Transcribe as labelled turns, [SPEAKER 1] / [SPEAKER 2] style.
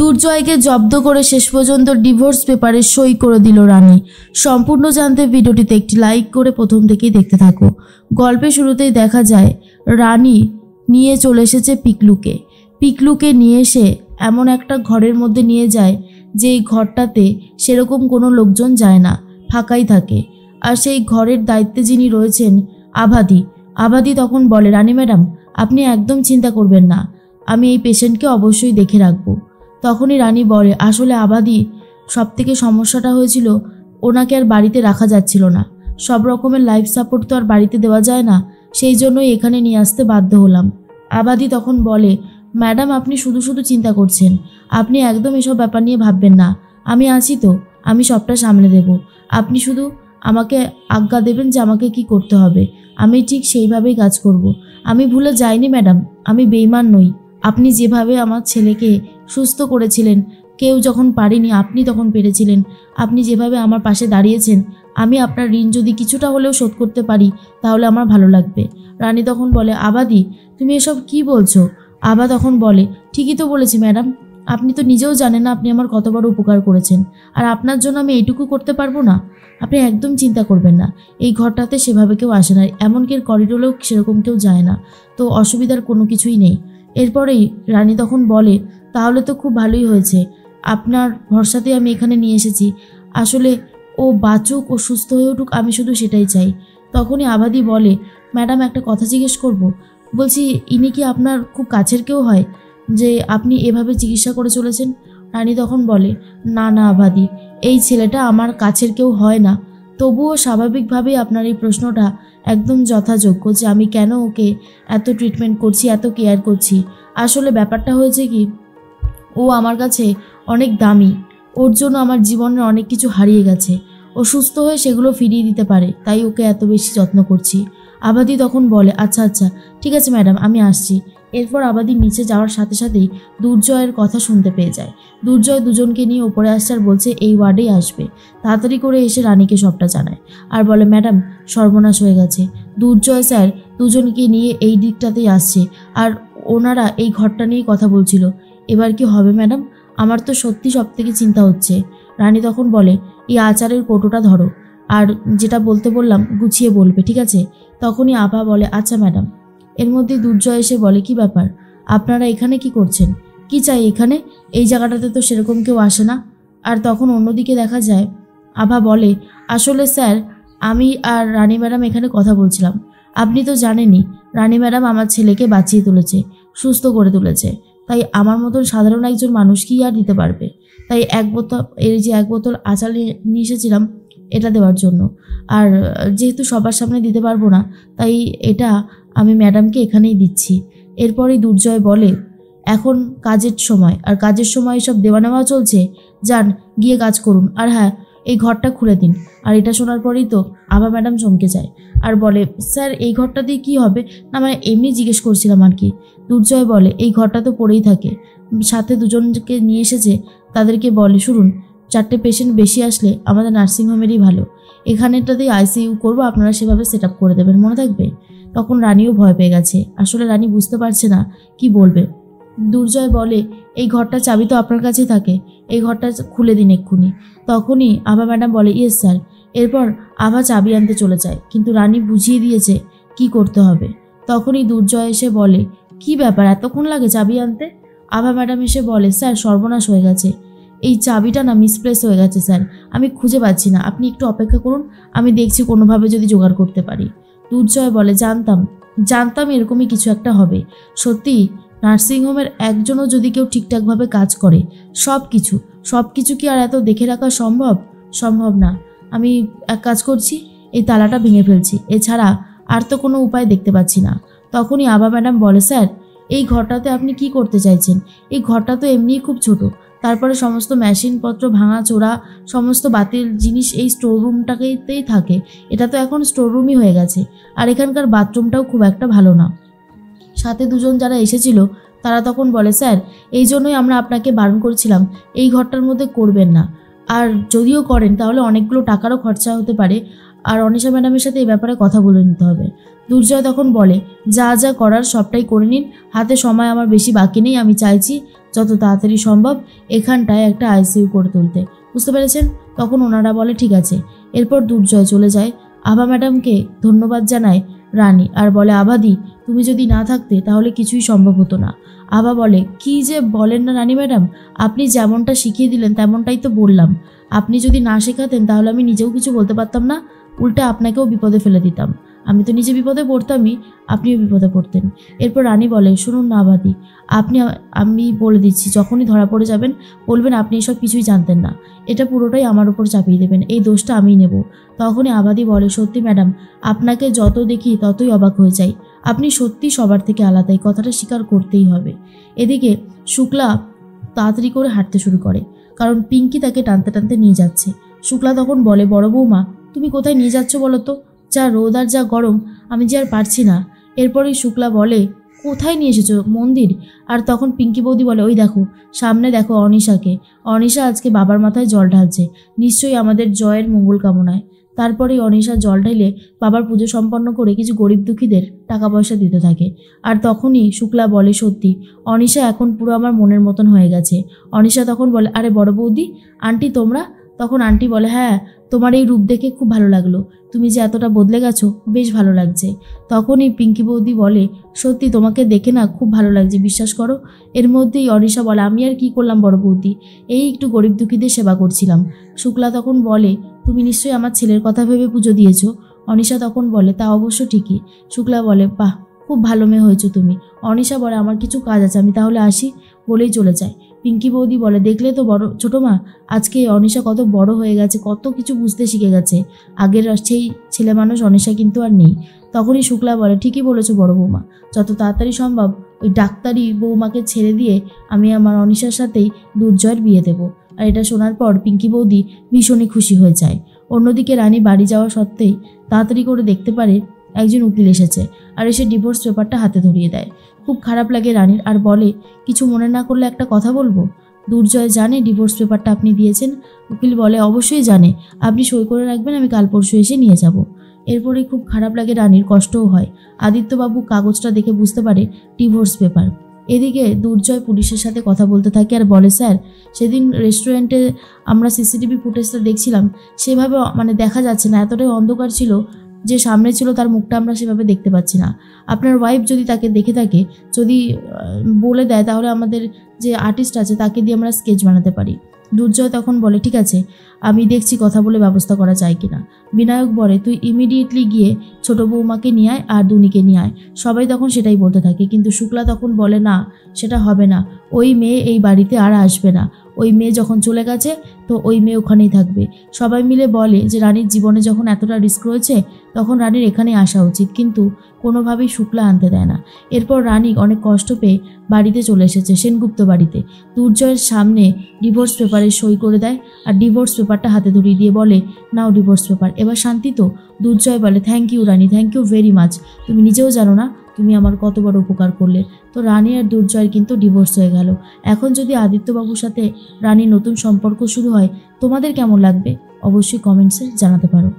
[SPEAKER 1] দুর্জয়কে জব্দ করে শেষ পর্যন্ত ডিভোর্স পেপারে সই করে দিল রানী। সম্পূর্ণ জানতে ভিডিওটিতে একটি লাইক করে প্রথম থেকেই দেখতে থাকো। গল্পের শুরুতেই দেখা যায় রানী নিয়ে চলে এসেছে পিকলুকে। পিকলুকে নিয়ে এসে এমন একটা ঘরের মধ্যে নিয়ে যায় যেই ঘরটাতে সেরকম কোনো লোকজন যায় না, ফাঁকাই থাকে। আর সেই ঘরের দায়িত্বে যিনি রয়েছেন আবাদি তখন বলে, রানী ম্যাডাম আপনি একদম চিন্তা করবেন না, আমি এই পেশেন্টকে অবশ্যই দেখে রাখবো। তখনই রানী বলে, আসলে আবাদি সবথেকে সমস্যাটা হয়েছিল ওনাকে আর বাড়িতে রাখা যাচ্ছিল না, সব রকমের লাইফ সাপোর্ট তো আর বাড়িতে দেওয়া যায় না, সেই জন্যই এখানে নিয়ে আসতে বাধ্য হলাম। আবাদি তখন বলে, ম্যাডাম আপনি শুধু শুধু চিন্তা করছেন, আপনি একদম এসব ব্যাপার নিয়ে ভাববেন না, আমি আছি তো, আমি সবটা সামলে দেব, আপনি শুধু আমাকে আজ্ঞা দেবেন যে আমাকে কি করতে হবে, আমি ঠিক সেইভাবেই কাজ করব। আমি ভুলে যাইনি ম্যাডাম, আমি বেঈমান নই। আপনি যেভাবে আমার ছেলেকে সুস্থ করেছিলেন, কেউ যখন পারেনি আপনি তখন পেরেছিলেন, আপনি যেভাবে আমার পাশে দাঁড়িয়েছেন, আমি আপনার ঋণ যদি কিছুটা হলেও শোধ করতে পারি তাহলে আমার ভালো লাগবে। রানী তখন বলে, আবাদি তুমি এসব কি বলছো? আবা তখন বলে, ঠিকই তো বলেছি ম্যাডাম, আপনি তো নিজেও জানেন না আপনি আমার কত বড় উপকার করেছেন, আর আপনার জন্য আমি এইটুকু করতে পারবো না? আপনি একদম চিন্তা করবেন না, এই ঘরটাতে সেভাবে কেউ আসে না, এমনকি এর করিডোরেও সেরকম কেউ যায় না, তো অসুবিধার কোনো কিছুই নেই। এরপরেই রানী তখন বলে, তাহলে তো খুব ভালোই হয়েছে, আপনার ভরসাতেই আমি এখানে নিয়ে এসেছি, আসলে ও বাঁচুক, ও সুস্থ হয়ে উঠুক, আমি শুধু সেটাই চাই। তখনই আবাদি বলে, ম্যাডাম একটা কথা জিজ্ঞেস করব, বলছি ইনি কি আপনার খুব কাছের কেউ হয় যে আপনি এভাবে চিকিৎসা করে চলেছেন? রানী তখন বলে, না না আবাদি, এই ছেলেটা আমার কাছের কেউ হয় না, তবুও স্বাভাবিকভাবেই আপনার এই প্রশ্নটা একদম যথাযোগ্য যে আমি কেন ওকে এত ট্রিটমেন্ট করছি, এত কেয়ার করছি। আসলে ব্যাপারটা হয়েছে কি, ও আমার কাছে অনেক দামি, ওর জন্য আমার জীবনের অনেক কিছু হারিয়ে গেছে, ও সুস্থ হয়ে সেগুলো ফিরিয়ে দিতে পারে, তাই ওকে এত বেশি যত্ন করছি। আবাদি তখন বলে, আচ্ছা আচ্ছা ঠিক আছে ম্যাডাম, আমি আসছি। এরপর আবাদি নিচে যাওয়ার সাথে সাথেই দুর্জয়ের কথা শুনতে পেয়ে যায়। দুর্জয় দুজনকে নিয়ে ওপরে আসছে আর বলছে এই ওয়ার্ডেই আসবে। তাড়াতাড়ি করে এসে রানীকে সবটা জানায় আর বলে, ম্যাডাম সর্বনাশ হয়ে গেছে, দুর্জয় স্যার দুজনকে নিয়ে এই দিকটাতেই আসছে, আর ওনারা এই ঘরটা নিয়েই কথা বলছিল, এবার কি হবে ম্যাডাম? আমার তো সত্যি সব থেকে চিন্তা হচ্ছে। রানী তখন বলে, এই আচারের কৌটোটা ধরো, আর যেটা বলতে বললাম গুছিয়ে বলবে, ঠিক আছে? তখনই আভা বলে, আচ্ছা ম্যাডাম। এর মধ্যে দুর্জয় এসে বলে, কি ব্যাপার, আপনারা এখানে কি করছেন, কি চাই এখানে? এই জায়গাটাতে তো সেরকম কেউ আসে না। আর তখন অন্যদিকে দেখা যায় আভা বলে, আসলে স্যার আমি আর রানী ম্যাডাম এখানে কথা বলছিলাম, আপনি তো জানেনই রানী ম্যাডাম আমার ছেলেকে বাঁচিয়ে তুলেছে, সুস্থ করে তুলেছে, তাই আমার মতন সাধারণ একজন মানুষ কি আর দিতে পারবে, তাই এক বোতল আচার নিয়ে এসেছিলাম এটা দেওয়ার জন্য, আর যেহেতু সবার সামনে দিতে পারবো না তাই এটা আমি ম্যাডামকে এখানেই দিচ্ছি। এরপরেই দুর্জয় বলে, এখন কাজের সময়, আর কাজের সময় সব দেওয়া নেওয়া চলছে, যান গিয়ে কাজ করুন, আর হ্যাঁ এই ঘরটা খুলে দিন। আর এটা শোনার পরেই তো আভা ম্যাডাম চমকে যায় আর বলে, স্যার এই ঘরটা দিয়ে কী হবে? না মানে এমনি জিজ্ঞেস করছিলাম আর কি। দুর্জয় বলে, এই ঘরটা তো পড়েই থাকে, সাথে দুজনকে নিয়ে এসেছে, তাদেরকে বলে, শুনুন 4টে পেশেন্ট বেশি আসলে আমাদের নার্সিংহোমেরই ভালো, এখানেটাতেই আইসিইউ করবো, আপনারা সেভাবে সেট আপ করে দেবেন, মনে থাকবে? তখন রানীও ভয় পেয়ে গেছে, আসলে রানী বুঝতে পারছে না কি বলবে। দুর্জয় বলে, এই ঘরটার চাবি তো আপনার কাছেই থাকে, এই ঘরটা খুলে দিন এক্ষুনি। তখনই আভা ম্যাডাম বলে, ইয়েস স্যার। এরপর আভা চাবি আনতে চলে যায়, কিন্তু রানী বুঝিয়ে দিয়েছে কি করতে হবে। তখনই দুর্জয় এসে বলে, কি ব্যাপার এতক্ষণ লাগে চাবি আনতে? আভা ম্যাডাম এসে বলে, স্যার সর্বনাশ হয়ে গেছে, এই চাবিটা না মিসপ্লেস হয়ে গেছে স্যার, আমি খুঁজে পাচ্ছি না, আপনি একটু অপেক্ষা করুন, আমি দেখছি কোনোভাবে যদি জোগাড় করতে পারি। দুর্জয় বলে, জানতাম এরকমই কিছু একটা হবে। সত্যি নার্সিংহোমের একজনও যদি কেউ ঠিকঠাকভাবে কাজ করে, সব কিছু কি আর এত দেখে রাখা সম্ভব না। আমি এক কাজ করছি, এই তালাটা ভেঙে ফেলছি, এছাড়া আর তো কোনো উপায় দেখতে পাচ্ছি না। তখনই আভা ম্যাডাম বলে, স্যার এই ঘরটাতে আপনি কি করতে চাইছেন? এই ঘরটা তো এমনিই খুব ছোট, তারপরে সমস্ত মেশিনপত্র ভাঙা চোরা, সমস্ত বাতিল জিনিস এই স্টোর রুমটাকেতেই থাকে, এটা তো এখন স্টোর রুমই হয়ে গেছে, আর এখানকার বাথরুমটাও খুব একটা ভালো না। সাথে দুজন যারা এসেছিল তারা তখন বলে, স্যার এই জন্যই আমরা আপনাকে বারণ করেছিলাম এই ঘরটার মধ্যে করবেন না, আর যদিও করেন তাহলে অনেকগুলো টাকারও খরচা হতে পারে, আর অনিশা ম্যাডামের সাথে এই ব্যাপারে কথা বলে নিতে হবে। দুর্জয় তখন বলে, যা যা করার সবটাই করে নিন, হাতে সময় আমার বেশি বাকি নেই, আমি চাইছি যত তাড়াতাড়ি সম্ভব এখানটায় একটা আইসিইউ করে তুলতে, বুঝতে পেরেছেন? তখন ওনারা বলে ঠিক আছে। এরপর দুর্জয় চলে যায়। আভা ম্যাডামকে ধন্যবাদ জানায় রানী আর বলে, আভাদি তুমি যদি না থাকতে তাহলে কিছুই সম্ভব হতো না। আভা বলে, কি যে বলেন না রানী ম্যাডাম, আপনি যেমনটা শিখিয়ে দিলেন তেমনটাই তো বললাম। আপনি যদি না শেখাতেন তাহলে আমি নিজেও কিছু বলতে পারতাম না, উল্টে আপনাকেও বিপদে ফেলে দিতাম। আমি তো নিজে বিপদে পড়তামই, আপনিও বিপদে পড়তেন। এরপর রানী বলে, শুনুন না আভাদি, আমি বলে দিচ্ছি, যখনই ধরা পড়ে যাবেন বলবেন আপনি এসব কিছুই জানতেন না, এটা পুরোটাই আমার উপর চাপিয়ে দেবেন, এই দোষটা আমিই নেব। তখনই আভাদি বলে, সত্যি ম্যাডাম, আপনাকে যত দেখি ততই অবাক হয়ে যাই, আপনি সত্যি সবার থেকে আলাদা, এই কথাটা স্বীকার করতেই হবে। এদিকে শুক্লা তাড়াতাড়ি করে হাঁটতে শুরু করে, কারণ পিঙ্কি তাকে টানতে টানতে নিয়ে যাচ্ছে। শুক্লা তখন বলে, বড় বৌমা তুমি কোথায় নিয়ে যাচ্ছ বলো তো? যা রোদ আর যা গরম, আমি যে আর পারছি না। এরপরেই শুক্লা বলে, কোথায় নিয়ে এসেছো? মন্দির? আর তখন পিঙ্কি বৌদি বলে, ওই দেখো সামনে দেখো অনিশাকে, অনিশা আজকে বাবার মাথায় জল ঢালছে, নিশ্চয়ই আমাদের জয়ের মঙ্গল কামনায়। তারপরেই অনিশা জল ঢাইলে বাবার পুজো সম্পন্ন করে কিছু গরিব দুঃখীদের টাকা পয়সা দিতে থাকে। আর তখনই শুক্লা বলে, সত্যি অনিশা এখন পুরো আমার মনের মতন হয়ে গেছে। অনিশা তখন বলে, আরে বড় বৌদি, আন্টি তোমরা? তখন আন্টি বলে, হ্যাঁ তোমার এই রূপ দেখে খুব ভালো লাগলো, তুমি যে এতটা বদলে গেছো বেশ ভালো লাগছে। তখনই পিঙ্কি বৌদি বলে, সত্যি তোমাকে দেখে না খুব ভালো লাগছে, বিশ্বাস করো। এর মধ্যেই অনিশা বলে, আমি আর কি করলাম বড় বৌদি, এই একটু গরিব দুঃখীদের সেবা করছিলাম। শুক্লা তখন বলে, তুমি নিশ্চয়ই আমার ছেলের কথা ভেবে পুজো দিয়েছো? অনিশা তখন বলে, তা অবশ্য ঠিকই। শুক্লা বলে, বাহ খুব ভালো মেয়ে হয়েছো তুমি। অনিশা বলে, আমার কিছু কাজ আছে, আমি তাহলে আসি, বলেই চলে যায়। পিঙ্কি বৌদি বলে, দেখলে তো বড় ছোটো মা, আজকে অনিশা কত বড় হয়ে গেছে, কত কিছু বুঝতে শিখে গেছে, আগের সেই ছেলে মানুষ অনিশা কিন্তু আর নেই। তখনই শুক্লা বলে, ঠিকই বলেছো বড় বৌমা, যত তাড়াতাড়ি সম্ভব ওই ডাক্তারি বৌমাকে ছেড়ে দিয়ে আমি আমার অনিশার সাথেই দুর্জয়ের বিয়ে দেবো। আর এটা শোনার পর পিঙ্কি বৌদি ভীষণই খুশি হয়ে যায়। অন্যদিকে রানী বাড়ি যাওয়া সত্ত্বেই তাড়াতাড়ি করে দেখতে পারে একজন উকিল এসেছে আর এসে ডিভোর্স পেপারটা হাতে ধরিয়ে দেয়। খুব খারাপ লাগে রানীর, আর বলে, কিছু মনে না করলে একটা কথা বলবো? দুর্জয় জানে ডিভোর্স পেপারটা আপনি দিয়েছেন? উকিল বলে, অবশ্যই জানে, আপনি সই করে রাখবেন, আমি কাল পরশু এসে নিয়ে যাব। এরপরে খুব খারাপ লাগে রানীর, কষ্টও হয়। আদিত্যবাবু কাগজটা দেখে বুঝতে পারে ডিভোর্স পেপার। এদিকে দুর্জয় পুলিশের সাথে কথা বলতে থাকে আর বলে, স্যার সেদিন রেস্টুরেন্টে আমরা সিসিটিভি ফুটেজটা দেখছিলাম, সেভাবে দেখা যাচ্ছে না, এতটাই অন্ধকার ছিল যে সামনে ছিল তার মুখটা আমরা সেভাবে দেখতে পাচ্ছি না। আপনার ওয়াইফ যদি তাকে দেখে থাকে, যদি বলে দেয়, তাহলে আমাদের যে আর্টিস্ট আছে তাকে দিয়ে আমরা স্কেচ বানাতে পারি। দুর্জয় তখন বলে, ঠিক আছে আমি দেখছি কথা বলে ব্যবস্থা করা যায় কিনা। বিনায়ক বলে, তুই ইমিডিয়েটলি গিয়ে ছোট বৌমাকে নিয়ে আয় আর দুনিকে নিয়ে আয়। সবাই তখন সেটাই বলতে থাকে, কিন্তু শুক্লা তখন বলে, না সেটা হবে না, ওই মেয়ে এই বাড়িতে আর আসবে না, ওই মেয়ে যখন চলে গেছে তো ওই মেয়ে ওখানেই থাকবে। সবাই মিলে বলে যে রানীর জীবনে যখন এতটা রিস্ক রয়েছে তখন রানীর এখানেই আসা উচিত, কিন্তু কোনোভাবেই শুক্লা আনতে দেয় না। এরপর রানী অনেক কষ্ট পেয়ে বাড়িতে চলে এসেছে, সেনগুপ্ত বাড়িতে। দুর্জয়ের সামনে ডিভোর্স পেপারে সই করে দেয় আর ডিভোর্স পেপারটা হাতে ধরিয়ে দিয়ে বলে, নাও ডিভোর্স পেপার, এবার শান্তি তো? দুর্জয় বলে, thank you Rani, thank you very much, তুমি নিজেও জানো না তুমি আমার কত বড় উপকার করলে। তো রানী আর দুর্জয়ের কিন্তু ডিভোর্স হয়ে গেল। এখন যদি আদিত্যবাবুর সাথে রানীর নতুন সম্পর্ক শুরু হয়, তোমাদের কেমন লাগবে অবশ্যই কমেন্টসে জানাতে পারো।